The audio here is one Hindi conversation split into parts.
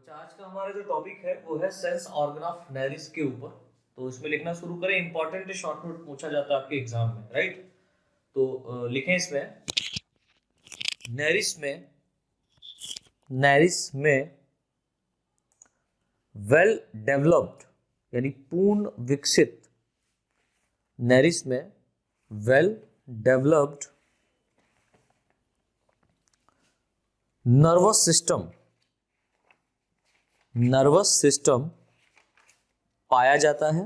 अच्छा, आज का हमारा जो टॉपिक है वो है सेंस ऑर्गन ऑफ नेरिस के ऊपर। तो इसमें लिखना शुरू करें। इंपॉर्टेंट शॉर्ट नोट पूछा जाता है आपके एग्जाम में, राइट? तो लिखें इसमें नेरिस में वेल डेवलप्ड यानी पूर्ण विकसित, नेरिस में वेल डेवलप्ड नर्वस सिस्टम पाया जाता है।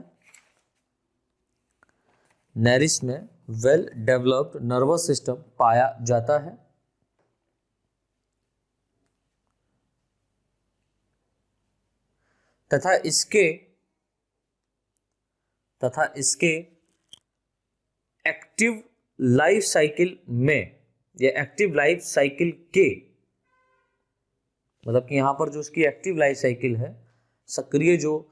नेरिस में वेल डेवलप्ड नर्वस सिस्टम पाया जाता है तथा इसके एक्टिव लाइफ साइकिल में या एक्टिव लाइफ साइकिल के, मतलब कि यहां पर जो उसकी एक्टिव लाइफ साइकिल है, सक्रिय जो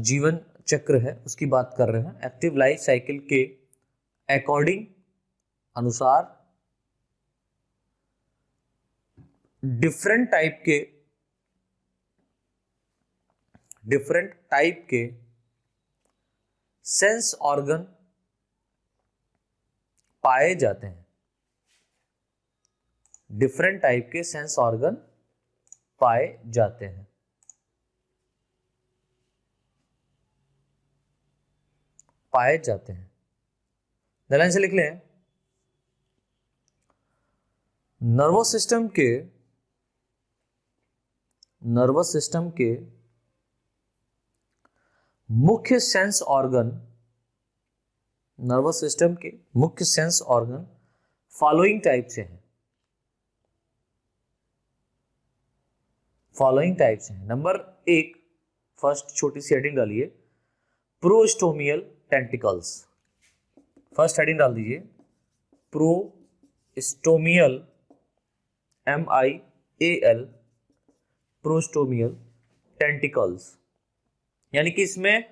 जीवन चक्र है उसकी बात कर रहे हैं। एक्टिव लाइफ साइकिल के अकॉर्डिंग, अनुसार, डिफरेंट टाइप के सेंस ऑर्गन पाए जाते हैं। डिफरेंट टाइप के सेंस ऑर्गन पाए जाते हैं। लाइन से लिख लें। नर्वस सिस्टम के मुख्य सेंस ऑर्गन फॉलोइंग टाइप से हैं। नंबर 1, फर्स्ट छोटी सी हेडिंग डालिए, प्रोस्टोमियल टेंटिकल्स। फर्स्ट हेडिंग डाल दीजिए, प्रोस्टोमियल, MIAL, प्रोस्टोमियल टेंटिकल्स, यानी कि इसमें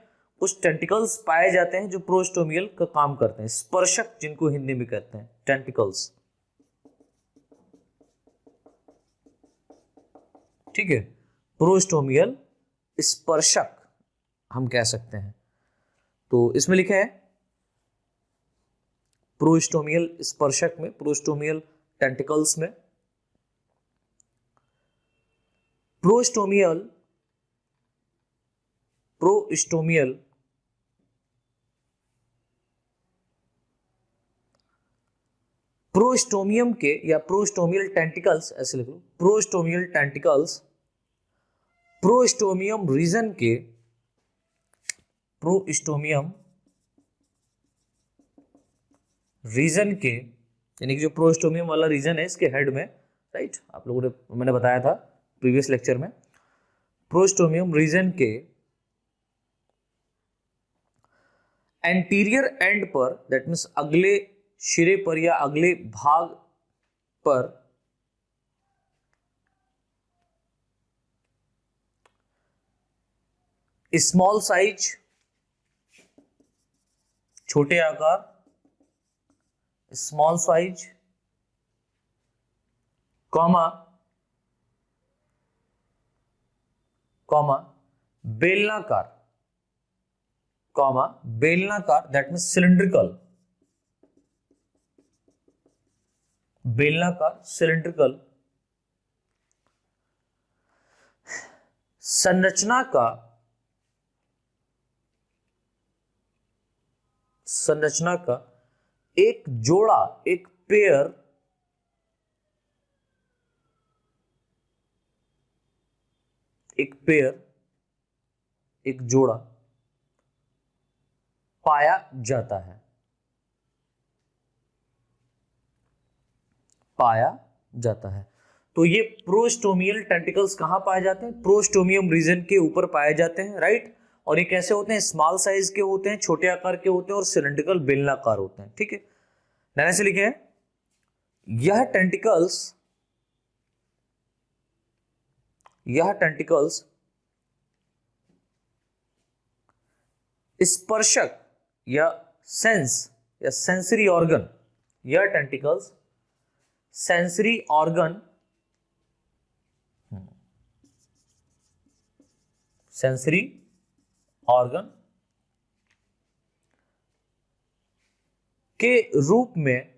कुछ टेंटिकल्स पाए जाते हैं जो प्रोस्टोमियल का काम करते हैं। स्पर्शक जिनको हिंदी में कहते हैं, टेंटिकल्स, ठीक है। प्रोस्टोमियल स्पर्शक हम कह सकते हैं। तो इसमें लिखे हैं प्रोस्टोमियल स्पर्शक में, प्रोस्टोमियल टेंटिकल्स में, प्रोस्टोमियल प्रोस्टोमियम के या प्रोस्टोमियल टेंटिकल्स ऐसे लिख लो, प्रोस्टोमियल टेंटिकल्स प्रोस्टोमियम रीजन के, यानी कि जो प्रोस्टोमियम वाला रीजन है इसके हेड में, राइट? आप लोगों ने, मैंने बताया था प्रीवियस लेक्चर में, प्रोस्टोमियम रीजन के एंटीरियर एंड पर, दैट मीन्स अगले सिरे पर या अगले भाग पर, स्मॉल साइज, छोटे आकार, स्मॉल साइज, कॉमा बेलनाकार, दैट मीन्स सिलिंड्रिकल, संरचना का एक जोड़ा, एक पेयर, एक जोड़ा पाया जाता है। तो ये प्रोस्टोमियल टेंटिकल्स कहां पाए जाते हैं? प्रोस्टोमियम रीजन के ऊपर पाए जाते हैं, राइट? और ये कैसे होते हैं? स्मॉल साइज के होते हैं, छोटे आकार के होते हैं और सिलिंड्रिकल, बेलनाकार होते हैं, ठीक है। ध्यान से लिखे, यह टेंटिकल्स स्पर्शक या सेंस या सेंसरी ऑर्गन, यह tentacles sensory organ sensory organ के रूप में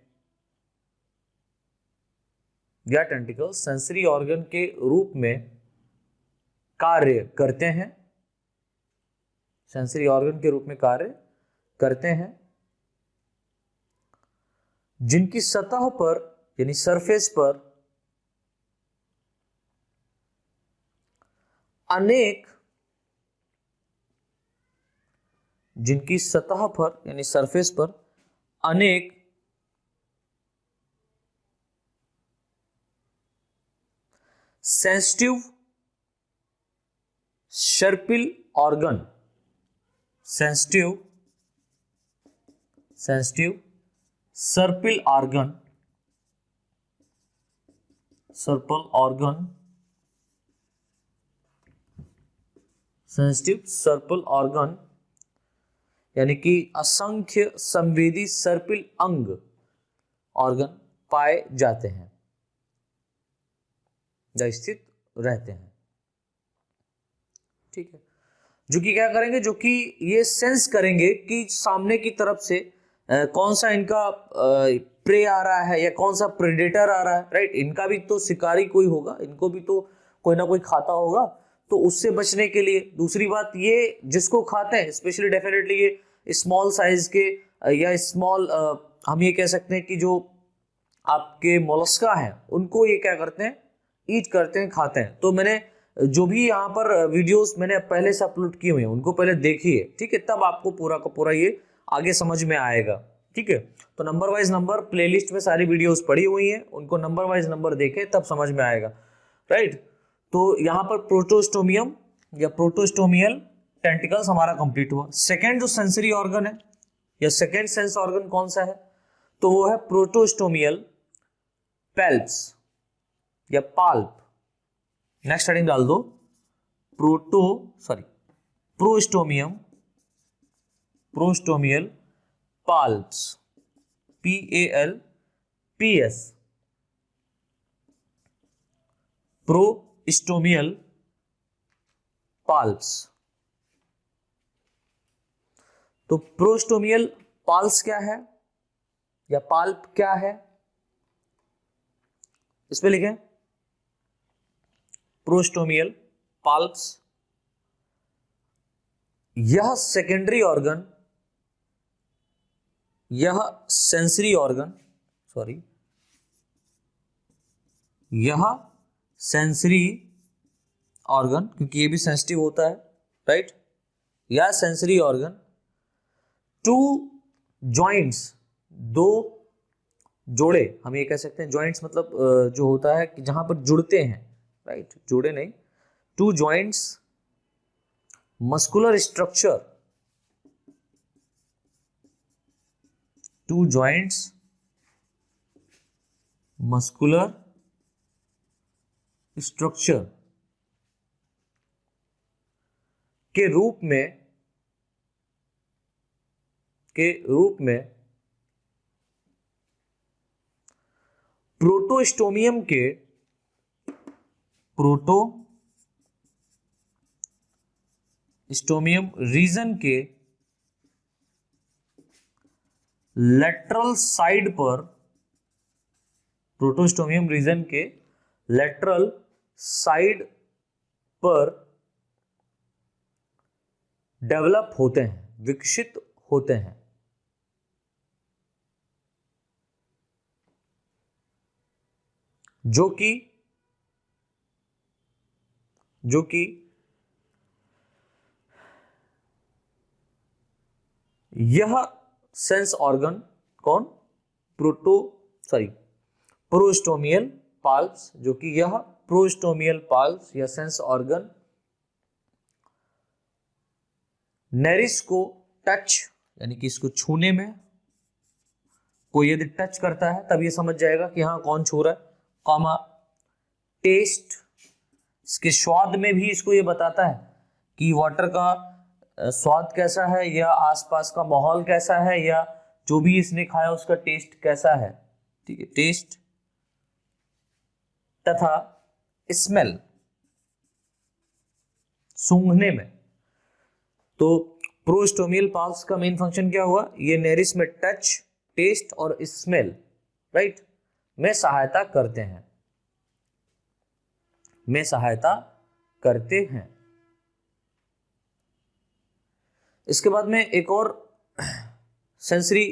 या टेंटिकल्स सेंसरी ऑर्गन के रूप में कार्य करते हैं, सेंसरी ऑर्गन के रूप में कार्य करते हैं, जिनकी सतह पर यानी सरफेस पर अनेक, जिनकी सतह पर यानी सरफेस पर अनेक सेंसिटिव सर्पिल ऑर्गन, सेंसिटिव सर्पिल ऑर्गन, सर्पल ऑर्गन, सेंसिटिव सर्पिल ऑर्गन यानी कि असंख्य संवेदी सर्पिल अंग ऑर्गन पाए जाते हैं या स्थित रहते हैं। ठीक है, जो कि क्या करेंगे, जो कि ये सेंस करेंगे कि सामने की तरफ से कौन सा इनका प्रे आ रहा है या कौन सा प्रेडेटर आ रहा है, राइट। इनका भी तो शिकारी कोई होगा, इनको भी तो कोई ना कोई खाता होगा, तो उससे बचने के लिए। दूसरी बात, ये जिसको खाते हैं स्पेशली डेफिनेटली ये स्मॉल साइज के या स्मॉल हम ये कह सकते हैं कि जो आपके मोलस्का हैं उनको ये क्या करते हैं, ईट करते हैं, खाते हैं। तो मैंने जो भी यहाँ पर वीडियोस मैंने पहले से अपलोड किए हुए हैं उनको पहले देखिए, ठीक है, तब आपको पूरा का पूरा ये आगे समझ में आएगा। ठीक है, तो नंबर वाइज नंबर प्लेलिस्ट में सारी वीडियोस पड़ी हुई हैं, उनको नंबर वाइज नंबर देखें तब समझ में आएगा, राइट। तो यहाँ पर प्रोटोस्टोमियम या प्रोटोस्टोमियल टेंटिकल्स हमारा कंप्लीट हुआ। सेकेंड जो सेंसरी ऑर्गन है या सेकेंड सेंस ऑर्गन कौन सा है, तो वो है प्रोटोस्टोमियल पैल्प्स या पाल्प। नेक्स्ट हेडिंग डाल दो, प्रोस्टोमियल पाल्प्स, PALPS, प्रोस्टोमियल पाल्प्स। तो प्रोस्टोमियल पाल्स क्या है या पाल्प क्या है, इस पे लिखें प्रोस्टोमियल पाल्प्स। यह सेकेंडरी ऑर्गन, यह सेंसरी ऑर्गन, यह सेंसरी ऑर्गन, क्योंकि ये भी सेंसिटिव होता है, राइट। यह सेंसरी ऑर्गन टू जॉइंट्स, दो जोड़े, हम ये कह सकते हैं जॉइंट्स मतलब जो होता है कि जहां पर जुड़ते हैं, राइट, जोड़े नहीं, two joints muscular structure, two joints muscular structure के रूप में प्रोटोस्टोमियम के प्रोटोस्टोमियम रीजन के लेटरल साइड पर, प्रोटोस्टोमियम रीजन के लेटरल साइड पर डेवलप होते हैं, विकसित होते हैं। जो कि यह सेंस ऑर्गन कौन, प्रोस्टोमियल पाल्प्स, जो कि यह प्रोस्टोमियल पाल्प्स या सेंस ऑर्गन नेरिस को टच, यानी कि इसको छूने में, कोई यदि टच करता है तब ये समझ जाएगा कि हाँ कौन छू रहा है, कॉमा टेस्ट, इसके स्वाद में भी इसको ये बताता है कि वाटर का स्वाद कैसा है या आसपास का माहौल कैसा है या जो भी इसने खाया उसका टेस्ट कैसा है, ठीक है, टेस्ट तथा स्मेल, सूंघने में, तो प्रोस्टोमियल पाल्स का मेन फंक्शन क्या हुआ, ये नेरिस में टच, टेस्ट और स्मेल, राइट, में सहायता करते हैं, में सहायता करते हैं। इसके बाद में एक और सेंसरी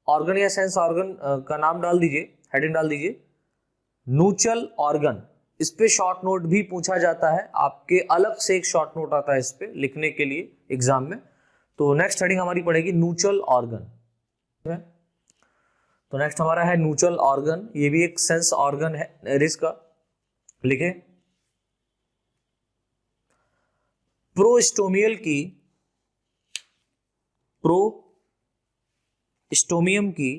ऑर्गन या सेंस ऑर्गन का नाम डाल दीजिए, हेडिंग डाल दीजिए, नूचल ऑर्गन। इस पे शॉर्ट नोट भी पूछा जाता है, आपके अलग से एक शॉर्ट नोट आता है इस पे लिखने के लिए एग्जाम में। तो नेक्स्ट हेडिंग हमारी पड़ेगी नूचल ऑर्गन। तो नेक्स्ट हमारा है नूचल ऑर्गन, ये भी एक सेंस ऑर्गन है नेरिस का। लिखे, प्रोस्टोमियल की, प्रोस्टोमियम की,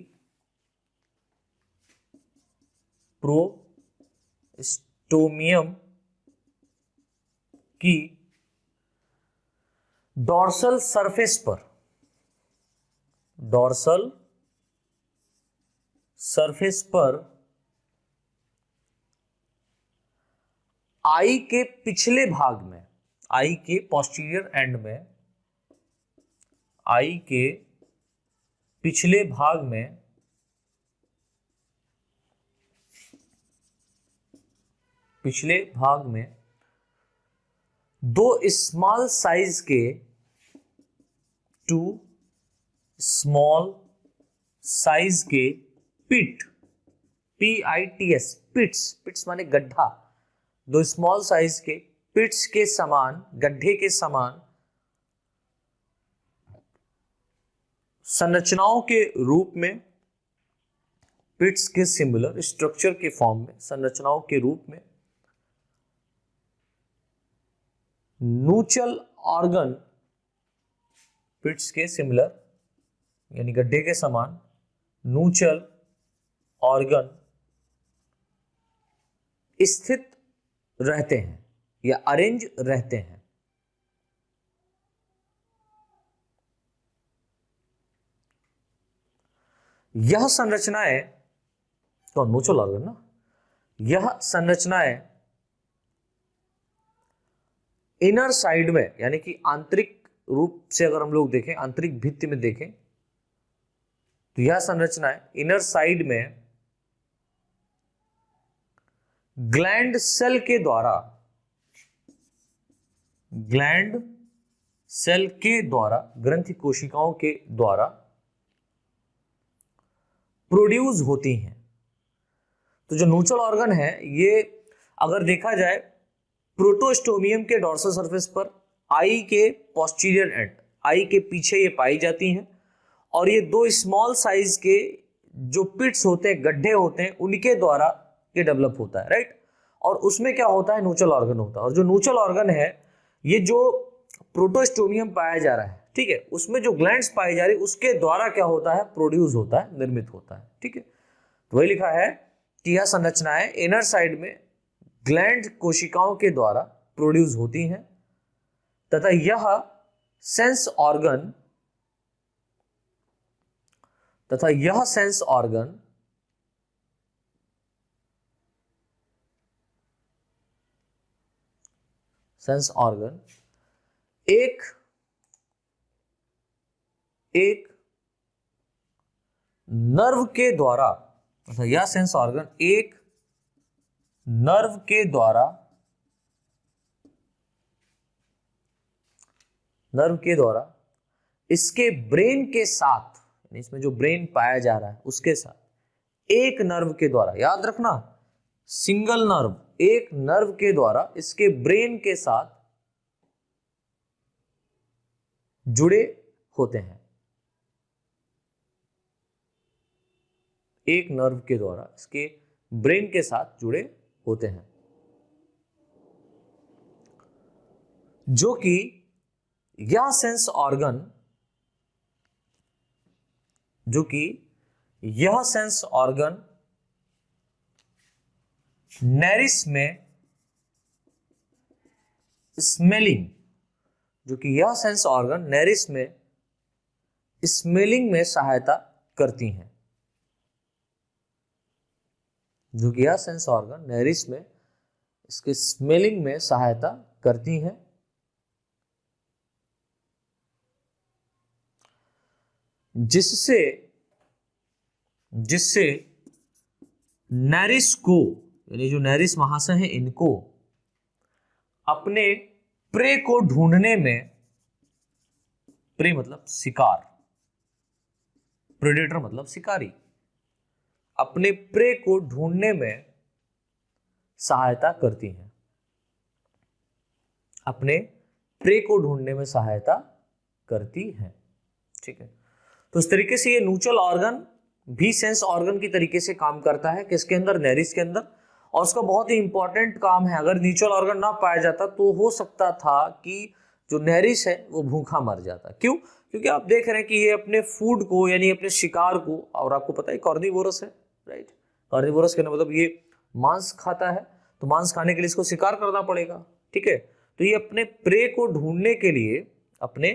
प्रोस्टोमियम की डॉर्सल सरफेस पर, डॉर्सल सरफेस पर आई के पिछले भाग में, आई के पोस्टीरियर एंड में, आई के पिछले भाग में पिछले भाग में दो स्मॉल साइज के, टू स्मॉल साइज के पिट, PITS, पिट्स, पिट्स माने गड्ढा, दो स्मॉल साइज के पिट्स के समान, गड्ढे के समान संरचनाओं के रूप में, पिट्स के सिमिलर स्ट्रक्चर के फॉर्म में, संरचनाओं के रूप में नूचल ऑर्गन, पिट्स के सिमिलर यानी गड्ढे के समान नूचल ऑर्गन स्थित रहते हैं या अरेंज रहते हैं। यह संरचनाएं, तो नूचल ऑर्गन ना, यह संरचनाएं इनर साइड में यानी कि आंतरिक रूप से अगर हम लोग देखें, आंतरिक भित्ति में देखें, तो यह संरचनाएं इनर साइड में ग्लैंड सेल के द्वारा, ग्लैंड सेल के द्वारा, ग्रंथि कोशिकाओं के द्वारा प्रोड्यूस होती हैं। तो जो नूचल ऑर्गन है ये अगर देखा जाए प्रोटोस्टोमियम के डॉर्सल सरफेस पर आई के पोस्टीरियर एंड, आई के पीछे ये पाई जाती हैं, और ये दो स्मॉल साइज के जो पिट्स होते हैं, गड्ढे होते हैं, उनके द्वारा ये डेवलप होता है, राइट। और उसमें क्या होता है, नूचल ऑर्गन होता है। और जो नूचल ऑर्गन है ये जो प्रोटोस्टोमियम पाया जा रहा है, ठीक है, उसमें जो ग्लैंड्स पाई जा रही है उसके द्वारा क्या होता है, प्रोड्यूस होता है, निर्मित होता है, ठीक है। तो वही लिखा है कि यह संरचनाएं इनर साइड में ग्लैंड कोशिकाओं के द्वारा प्रोड्यूस होती हैं तथा यह सेंस ऑर्गन, तथा यह सेंस ऑर्गन एक नर्व के द्वारा, तथा यह सेंस ऑर्गन एक नर्व के द्वारा, नर्व के द्वारा इसके ब्रेन के साथ, इसमें जो ब्रेन पाया जा रहा है उसके साथ एक नर्व के द्वारा, याद रखना सिंगल नर्व, एक नर्व के द्वारा इसके ब्रेन के साथ जुड़े होते हैं, एक नर्व के द्वारा इसके ब्रेन के साथ जुड़े होते हैं, जो कि यह सेंस ऑर्गन, जो कि यह सेंस ऑर्गन नेरिस में स्मेलिंग, जो कि यह सेंस ऑर्गन नेरिस में स्मेलिंग में सहायता करती हैं, जो कि यह सेंस ऑर्गन नेरिस में इसके स्मेलिंग में सहायता करती हैं जिससे जिससे नैरिस को, यानी जो नैरिस महाशय है इनको अपने प्रे को ढूंढने में, प्रे मतलब शिकार, प्रेडेटर मतलब शिकारी, अपने प्रे को ढूंढने में सहायता करती हैं, अपने प्रे को ढूंढने में सहायता करती हैं। ठीक है, तो इस तरीके से ये न्यूट्रल ऑर्गन भी सेंस ऑर्गन की तरीके से काम करता है, किसके अंदर, नैरिस के अंदर। और उसका बहुत ही इंपॉर्टेंट काम है, अगर न्यूट्रल ऑर्गन ना पाया जाता तो हो सकता था कि जो नैरिस है वो भूखा मर जाता। क्यों? क्योंकि आप देख रहे हैं कि ये अपने फूड को, यानी अपने शिकार को, और आपको पता है कार्निवोरस है, राइट, कार्निवोरस कहने मतलब ये मांस खाता है, तो मांस खाने के लिए इसको शिकार करना पड़ेगा। ठीक है, तो ये अपने प्रे को ढूंढने के लिए, अपने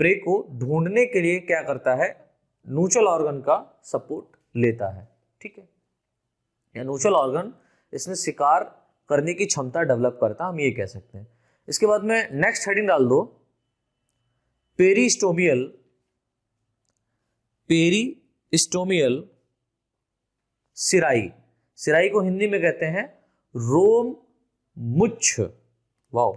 प्रे को ढूंढने के लिए क्या करता है, न्यूट्रल ऑर्गन का सपोर्ट लेता है। ठीक है, या न्यूट्रल ऑर्गन इसमें शिकार करने की क्षमता डेवलप करता, हम ये कह सकते हैं। इसके बाद में नेक्स्ट हेडिंग डाल दो, पेरिस्टोमियल, पेरिस्टोमियल सिराई। सिराई को हिंदी में कहते हैं रोम मुच्छ। वाओ,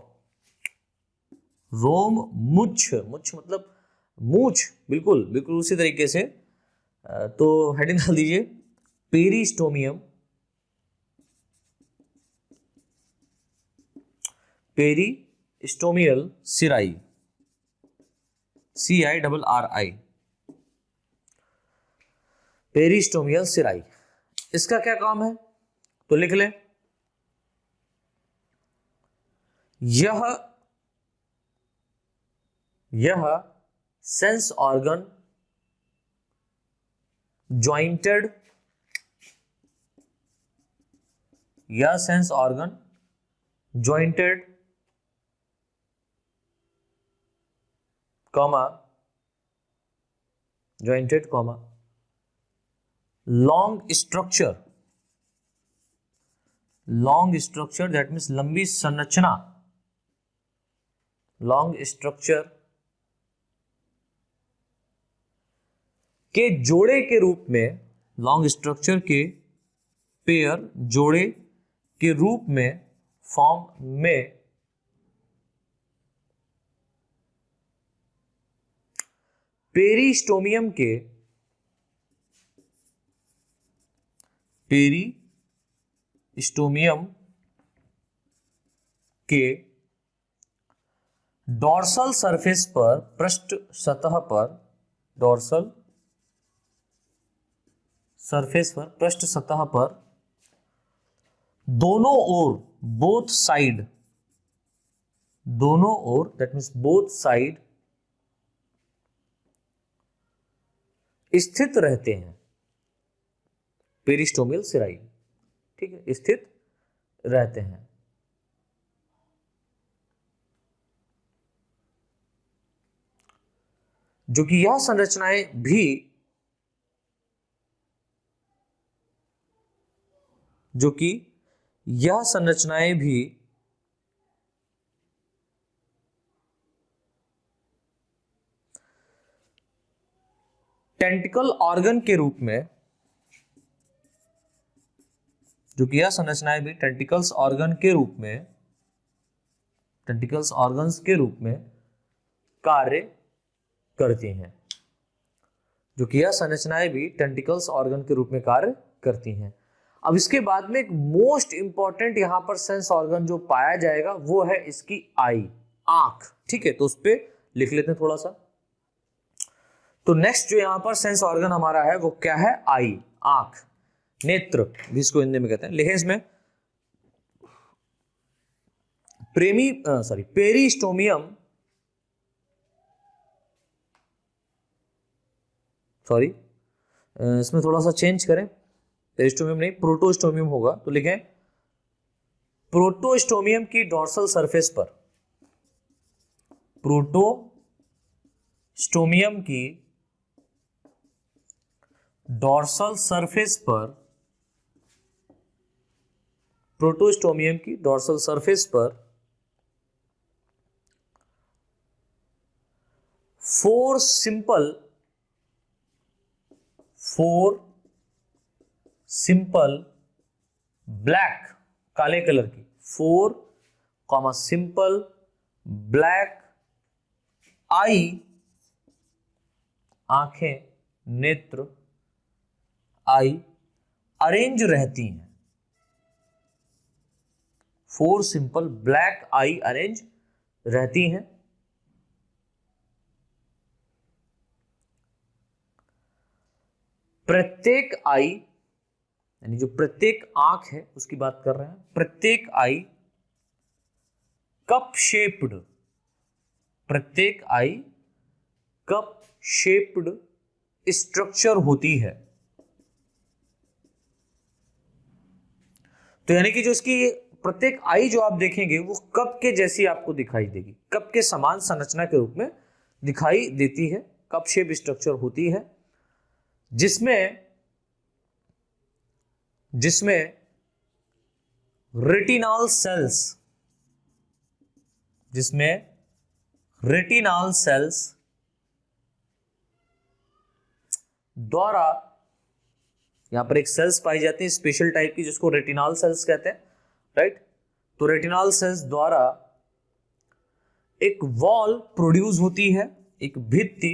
रोम मुच्छ, मुच्छ मतलब मूछ, बिल्कुल बिल्कुल उसी तरीके से। तो हेडिंग डाल दीजिए पेरिस्टोमियम, पेरिस्टोमियल सिराई, CIRRI, पेरिस्टोमियल सिराई। इसका क्या काम है तो लिख लें, यह सेंस ऑर्गन ज्वाइंटेड, या sense organ jointed comma, jointed comma long structure, long structure that means लंबी संरचना, लॉन्ग स्ट्रक्चर के जोड़े के रूप में, लॉन्ग स्ट्रक्चर के पेयर, जोड़े के रूप में, फॉर्म में पेरिस्टोमियम के, पेरिस्टोमियम के डॉर्सल सरफेस पर, पृष्ठ सतह पर, डॉर्सल सरफेस पर, पृष्ठ सतह पर दोनों ओर, बोथ साइड, दोनों ओर दैट मीन्स बोथ साइड स्थित रहते हैं, पेरिस्टोमियल सिराई। ठीक है, स्थित रहते हैं। जो कि यह संरचनाएं भी, जो कि यह संरचनाएं भी टेंटिकल ऑर्गन के रूप में, जो कि यह संरचनाएं भी टेंटिकल्स ऑर्गन के रूप में, टेंटिकल्स ऑर्गन्स के रूप में कार्य करती हैं, जो कि यह संरचनाएं भी टेंटिकल्स ऑर्गन के रूप में कार्य करती हैं। अब इसके बाद में एक मोस्ट इंपॉर्टेंट यहां पर सेंस ऑर्गन जो पाया जाएगा वो है इसकी आई, आंख। ठीक है, तो उस पर लिख लेते हैं थोड़ा सा। तो नेक्स्ट जो यहां पर सेंस ऑर्गन हमारा है वो क्या है, आई, आंख, नेत्र भी इसको हिंदी में कहते हैं। लिखें इसमें पेरिस्टोमियम, सॉरी इसमें थोड़ा सा चेंज करें, पेरिस्टोमियम नहीं प्रोटोस्टोमियम होगा, तो लिखें प्रोटोस्टोमियम की डॉर्सल सरफेस पर, प्रोटोस्टोमियम की डॉर्सल सरफेस पर, प्रोटोस्टोमियम की डॉर्सल सरफेस पर 4 सिंपल 4 सिंपल ब्लैक, काले कलर की, 4 सिंपल ब्लैक आई, आंखें, नेत्र, आई अरेंज रहती हैं। 4 सिंपल ब्लैक आई अरेंज रहती हैं। प्रत्येक आई, यानी जो प्रत्येक आंख है उसकी बात कर रहे हैं, प्रत्येक आई कप शेप्ड, प्रत्येक आई कप शेप्ड स्ट्रक्चर होती है। तो यानी कि जो इसकी प्रत्येक आई जो आप देखेंगे वो कप के जैसी आपको दिखाई देगी, कप के समान संरचना के रूप में दिखाई देती है, कप शेप स्ट्रक्चर होती है, जिसमें रेटिनल सेल्स, द्वारा, यहां पर एक सेल्स पाई जाती है स्पेशल टाइप की जिसको रेटिनल सेल्स कहते हैं, राइट। तो रेटिनल सेल्स द्वारा एक वॉल प्रोड्यूस होती है, एक भित्ति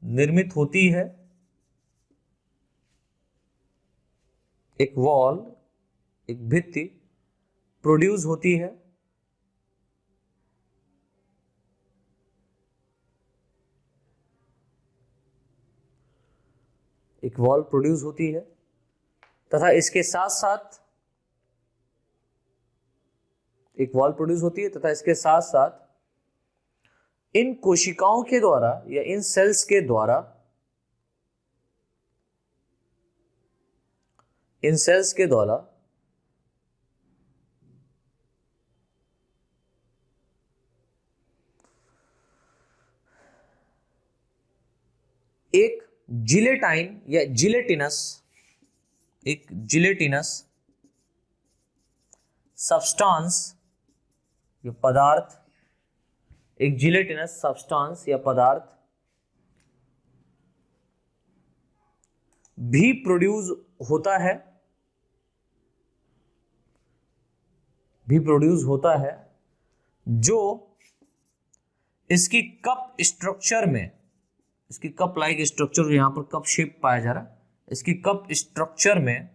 निर्मित होती है, एक वॉल, एक भित्ति प्रोड्यूस होती है, एक वॉल प्रोड्यूस होती है तथा इसके साथ साथ एक वॉल प्रोड्यूस होती है तथा इसके साथ साथ इन कोशिकाओं के द्वारा या इन सेल्स के द्वारा, इन सेल्स के द्वारा एक जिलेटाइन या जिलेटिनस, एक जिलेटिनस सब्सटेंस या पदार्थ, एक जिलेटिनस सब्सटेंस या पदार्थ भी प्रोड्यूस होता है, भी प्रोड्यूस होता है, जो इसकी कप स्ट्रक्चर में, इसकी कप लाइक स्ट्रक्चर, यहां पर कप शेप पाया जा रहा है, इसकी कप स्ट्रक्चर में,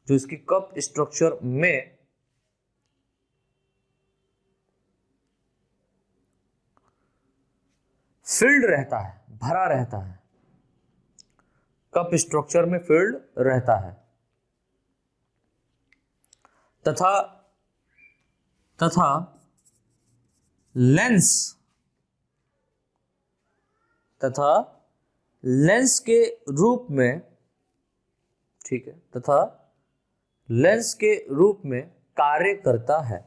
जो इसकी कप स्ट्रक्चर में फिल्ड रहता है, भरा रहता है, कप स्ट्रक्चर में फिल्ड रहता है तथा लेंस के रूप में, ठीक है, तथा लेंस के रूप में कार्य करता है।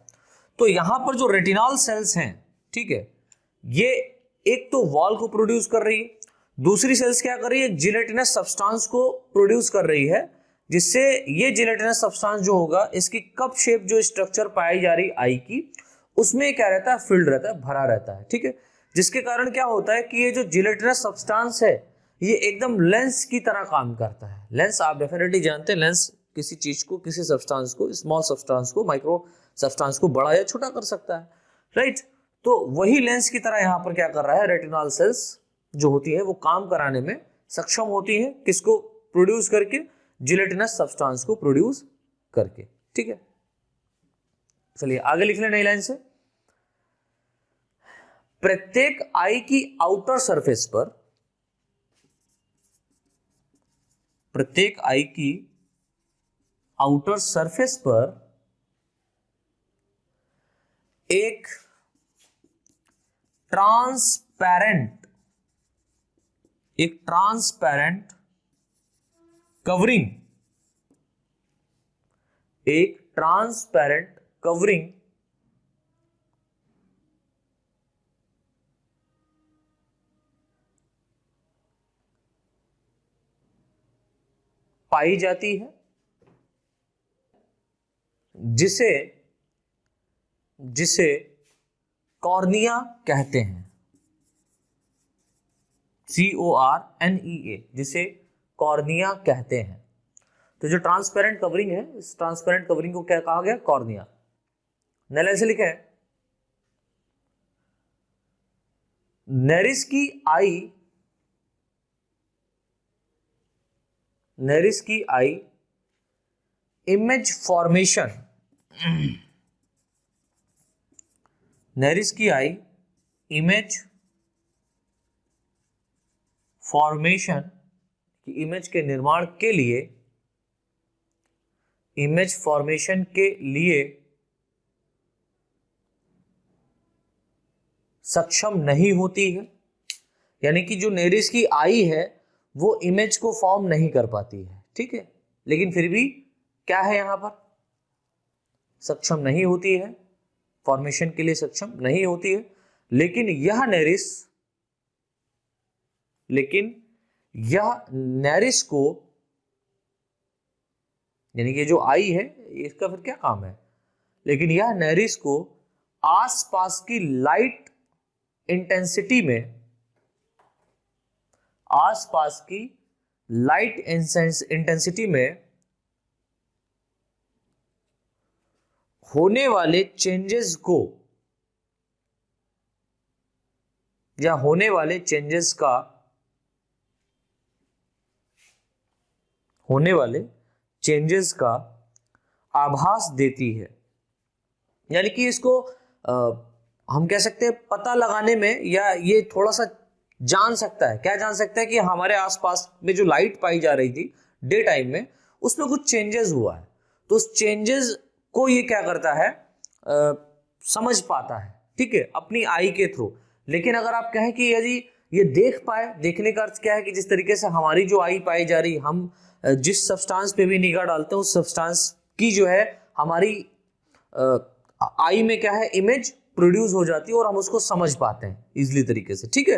तो यहां पर जो रेटिनल सेल्स हैं, ठीक है, ये एक तो वॉल को प्रोड्यूस कर रही है, दूसरी सेल्स क्या कर रही है, जिलेटिनस सब्सटेंस को प्रोड्यूस कर रही है, जिससे ये जिलेटिनस सब्सटेंस जो होगा, इसकी कप शेप जो स्ट्रक्चर पाई जा रही आई की, उसमें क्या रहता है, फिल्ड रहता है, भरा रहता है, ठीक है। जिसके कारण क्या होता है कि ये जो जिलेटिनस सब्सटेंस है ये एकदम लेंस की तरह काम करता है। लेंस आप डेफिनेटली जानते हैं, लेंस किसी चीज को, किसी सब्सटेंस को, स्मॉल सब्सटेंस को, माइक्रो सब्सटेंस को बड़ा या छोटा कर सकता है, राइट। तो वही लेंस की तरह यहां पर क्या कर रहा है, रेटिनल सेल्स जो होती है वो काम कराने में सक्षम होती है, किसको प्रोड्यूस करके, जिलेटिनस सब्सटेंस को प्रोड्यूस करके, ठीक है। चलिए आगे लिख लें नई लाइन से। प्रत्येक आई की आउटर सरफेस पर, प्रत्येक आई की आउटर सरफेस पर एक ट्रांसपेरेंट कवरिंग, एक ट्रांसपेरेंट कवरिंग पाई जाती है, जिसे कॉर्निया कहते हैं, CORNEA, जिसे कॉर्निया कहते हैं। तो जो ट्रांसपेरेंट कवरिंग है, इस ट्रांसपेरेंट कवरिंग को क्या कहा गया? कॉर्निया। नल ऐसे लिखे है, नेरिस की आई इमेज फॉर्मेशन, नेरिस की आई इमेज फॉर्मेशन की इमेज के निर्माण के लिए, इमेज फॉर्मेशन के लिए सक्षम नहीं होती है। यानी कि जो नेरिस की आई है वो इमेज को फॉर्म नहीं कर पाती है, ठीक है, लेकिन फिर भी क्या है यहां पर? सक्षम नहीं होती है, फॉर्मेशन के लिए सक्षम नहीं होती है। लेकिन यह नेरिस को, यानी कि जो आई है इसका फिर क्या काम है, लेकिन यह नेरिस को आसपास की लाइट इंटेंसिटी में, आसपास की लाइट इंटेंसिटी में होने वाले चेंजेस को, या होने वाले चेंजेस का आभास देती है। यानी कि इसको हम कह सकते हैं पता लगाने में, या ये थोड़ा सा जान सकता है, क्या जान सकता है कि हमारे आसपास में जो लाइट पाई जा रही थी डे टाइम में, उसमें कुछ चेंजेस हुआ है, तो उस चेंजेस को ये क्या करता है, समझ पाता है, ठीक है, अपनी आई के थ्रू। लेकिन अगर आप कहें कि यदि ये देख पाए, देखने का अर्थ क्या है कि जिस तरीके से हमारी जो आई पाई जा रही, हम जिस सब्सटेंस पे भी निगाह डालते हैं उस सब्सटेंस की जो है हमारी आई में क्या है, इमेज प्रोड्यूस हो जाती है और हम उसको समझ पाते हैं इजिली तरीके से, ठीक है।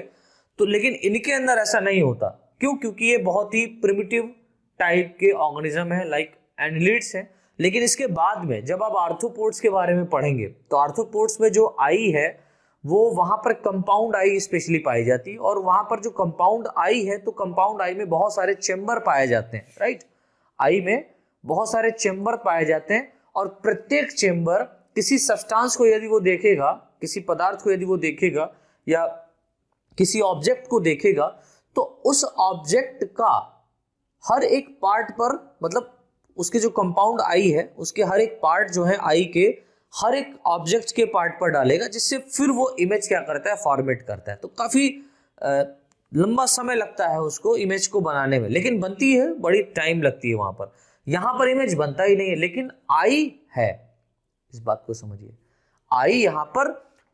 तो लेकिन इनके अंदर ऐसा नहीं होता, क्यों? क्योंकि ये बहुत ही प्रिमिटिव टाइप के ऑर्गेनिज्म है, लाइक एनालिड्स है। लेकिन इसके बाद में जब आप आर्थ्रोपोड्स के बारे में पढ़ेंगे तो आर्थ्रोपोड्स में जो आई है वो वहां पर कंपाउंड आई स्पेशली पाई जाती है, और वहां पर जो कंपाउंड आई है तो कंपाउंड आई में बहुत सारे चेंबर पाए जाते हैं, राइट। आई में बहुत सारे चेंबर पाए जाते हैं, और प्रत्येक चेंबर किसी सब्सटेंस को यदि वो देखेगा, किसी पदार्थ को यदि वो देखेगा या किसी ऑब्जेक्ट को देखेगा, तो उस ऑब्जेक्ट का हर एक पार्ट पर, मतलब उसके जो कंपाउंड आई है उसके हर एक पार्ट जो है आई के हर एक ऑब्जेक्ट के पार्ट पर डालेगा, जिससे फिर वो इमेज क्या करता है, फॉर्मेट करता है। तो काफी लंबा समय लगता है उसको इमेज को बनाने में, लेकिन बनती है, बड़ी टाइम लगती है वहां पर। यहां पर इमेज बनता ही नहीं है, लेकिन आई है, इस बात को समझिए। आई यहां पर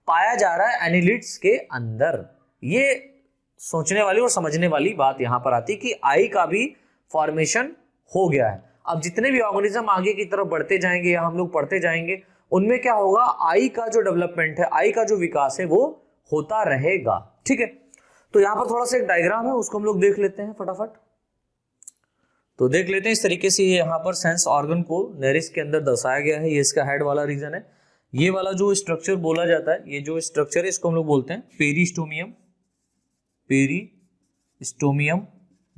पाया जा रहा है एनालिड्स के अंदर। ये सोचने वाली और समझने वाली बात यहां पर आती है कि आई का भी फॉर्मेशन हो गया है। अब जितने भी ऑर्गेनिज्म आगे की तरफ बढ़ते जाएंगे या हम लोग पढ़ते जाएंगे, उनमें क्या होगा, आई का जो डेवलपमेंट है, आई का जो विकास है वो होता रहेगा, ठीक है। तो यहां पर थोड़ा सा एक डायग्राम है, उसको हम लोग देख लेते हैं फटाफट। तो देख लेते हैं, इस तरीके से यहाँ पर सेंस ऑर्गन को नेरिस के अंदर दर्शाया गया है। ये इसका हेड वाला रीजन है। ये वाला जो स्ट्रक्चर बोला जाता है, ये जो स्ट्रक्चर है इसको हम लोग बोलते हैं पेरिस्टोमियम, पेरिस्टोमियम,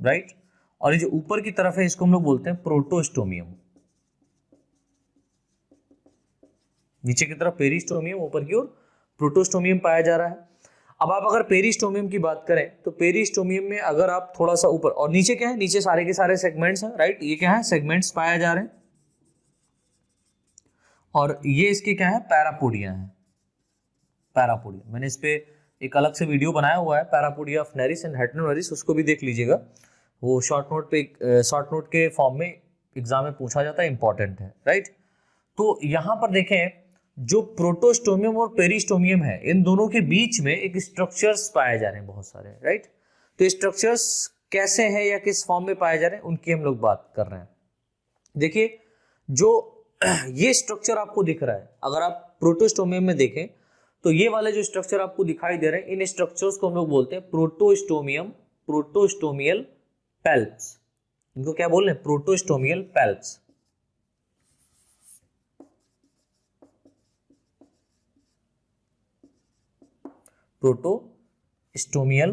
राइट। और ये जो ऊपर की तरफ है इसको हम लोग बोलते हैं प्रोटोस्टोमियम। नीचे की तरफ पेरिस्टोमियम, ऊपर की ओर प्रोटोस्टोमियम पाया जा रहा है। अब आप अगर पेरिस्टोमियम की बात करें तो पेरिस्टोमियम में अगर आप थोड़ा सा ऊपर, और नीचे क्या है, नीचे सारे के सारे सेगमेंट्स हैं, राइट। ये क्या है, सेगमेंट्स पाए जा रहे हैं, और ये इसके क्या है, पैरापोडिया है। पैरापोडिया, मैंने इस पे एक अलग से वीडियो बनाया हुआ है, पैरापोडिया ऑफ नेरिस एंड हेटेरोनेरिस, उसको भी देख लीजिएगा। वो शॉर्ट नोट के फॉर्म में एग्जाम में पूछा जाता है, इंपॉर्टेंट है, राइट। तो यहां पर देखें, जो प्रोटोस्टोमियम और पेरिस्टोमियम है, इन दोनों के बीच में एक स्ट्रक्चर्स पाए जा रहे हैं बहुत सारे, राइट। तो स्ट्रक्चर्स कैसे हैं या किस फॉर्म में पाए जा रहे हैं, उनकी हम लोग बात कर रहे हैं। देखिए, जो ये स्ट्रक्चर आपको दिख रहा है, अगर आप प्रोटोस्टोमियम में देखें तो ये वाले जो स्ट्रक्चर आपको दिखाई दे रहे हैं, इन स्ट्रक्चर्स को हम लोग बोलते हैं प्रोटोस्टोमियम, प्रोटोस्टोमियल पेल्प्स। इनको क्या बोल रहे हैं, प्रोटोस्टोमियल पेल्प्स। प्रोटोस्टोमियल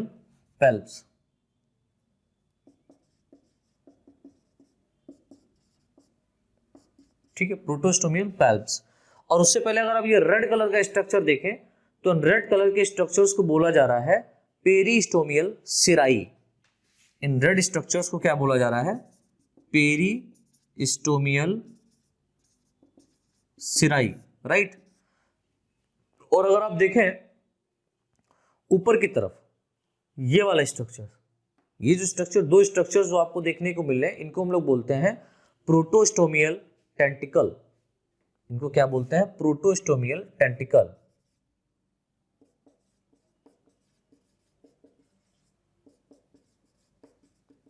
पेल्प्स, ठीक है, प्रोटोस्टोमियल पैल्प्स। और उससे पहले अगर आप ये रेड कलर का स्ट्रक्चर देखें तो रेड कलर के स्ट्रक्चर्स को बोला जा रहा है पेरिस्टोमियल सिराई। इन रेड स्ट्रक्चर्स को क्या बोला जा रहा है? पेरिस्टोमियल सिराई, राइट। और अगर आप देखें ऊपर की तरफ ये वाला स्ट्रक्चर, ये जो स्ट्रक्चर, दो स्ट्रक्चर्स जो आपको देखने को मिल रहे हैं, इनको हम लोग बोलते हैं प्रोटोस्टोमियल टेंटिकल। इनको क्या बोलते हैं? प्रोटोस्टोमियल टेंटिकल।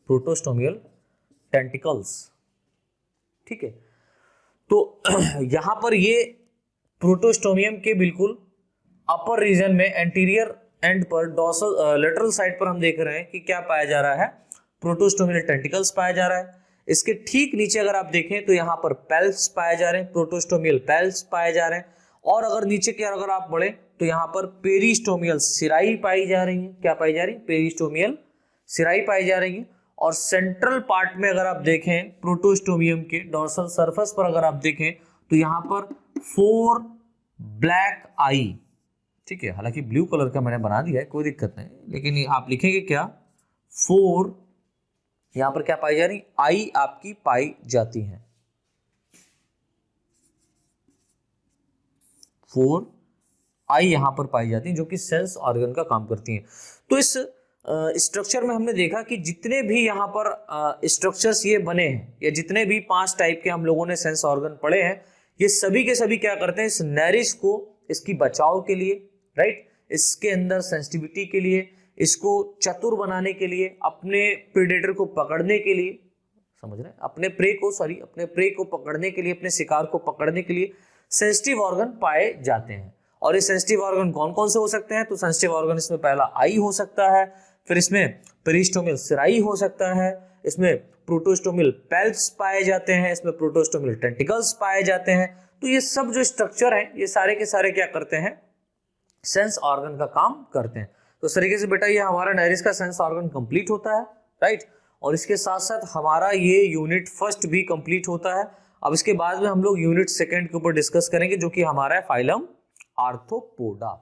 प्रोटोस्टोमियल टेंटिकल्स, ठीक है। तो यहां पर ये प्रोटोस्टोमियम के बिल्कुल अपर रीजन में एंटीरियर एंड पर डॉर्सल लेटरल साइड पर हम देख रहे हैं कि क्या पाया जा रहा है? प्रोटोस्टोमियल टेंटिकल्स पाया जा रहा है। इसके ठीक नीचे अगर आप देखें तो यहाँ पर पैल्प्स पाए जा रहे हैं, प्रोटोस्टोमियल पैल्प्स पाए जा रहे हैं। और अगर नीचे की अगर आप बढ़े तो यहाँ पर पेरिस्टोमियल सिराई पाई जा रही है। क्या पाई जा रही है? पेरिस्टोमियल सिराई पाई जा रही है। और सेंट्रल पार्ट में अगर आप देखें प्रोटोस्टोमियम के डॉर्सल सरफेस पर अगर आप देखें तो यहाँ पर 4 ब्लैक आई, ठीक है। हालांकि ब्लू कलर का मैंने बना दिया है, कोई दिक्कत नहीं, लेकिन आप लिखेंगे क्या? 4, यहां पर क्या पाई जा रही? आई आपकी पाई जाती है। 4 आई यहां पर पाई जाती है जो कि सेंस ऑर्गन का काम करती हैं। तो इस स्ट्रक्चर में हमने देखा कि जितने भी यहाँ पर स्ट्रक्चर्स ये बने हैं, या जितने भी 5 टाइप के हम लोगों ने सेंस ऑर्गन पढ़े हैं, ये सभी के सभी क्या करते हैं? इस नैरिश को, इसकी बचाव के लिए, राइट, इसके अंदर सेंसिटिविटी के लिए, इसको चतुर बनाने के लिए, अपने प्रेडेटर को पकड़ने के लिए, समझ रहे हैं, अपने प्रे को पकड़ने के लिए, अपने शिकार को पकड़ने के लिए सेंसिटिव ऑर्गन पाए जाते हैं। और ये सेंसिटिव ऑर्गन कौन कौन से हो सकते हैं? तो सेंसिटिव ऑर्गन इसमें पहला आई हो सकता है, फिर इसमें पेरिस्टोमियल सिराई हो सकता है, इसमें प्रोटोस्टोमियल पैल्प्स पाए जाते हैं, इसमें प्रोटोस्टोमियल टेंटिकल्स पाए जाते हैं। तो ये सब जो स्ट्रक्चर हैं, ये सारे के सारे क्या करते हैं? सेंस ऑर्गन का काम करते हैं। तो इस तरीके से बेटा ये हमारा नैरिस का सेंस ऑर्गन कंप्लीट होता है, राइट। और इसके साथ साथ हमारा ये यूनिट फर्स्ट भी कंप्लीट होता है। अब इसके बाद में हम लोग यूनिट सेकंड के ऊपर डिस्कस करेंगे, जो कि हमारा है फाइलम आर्थ्रोपोडा।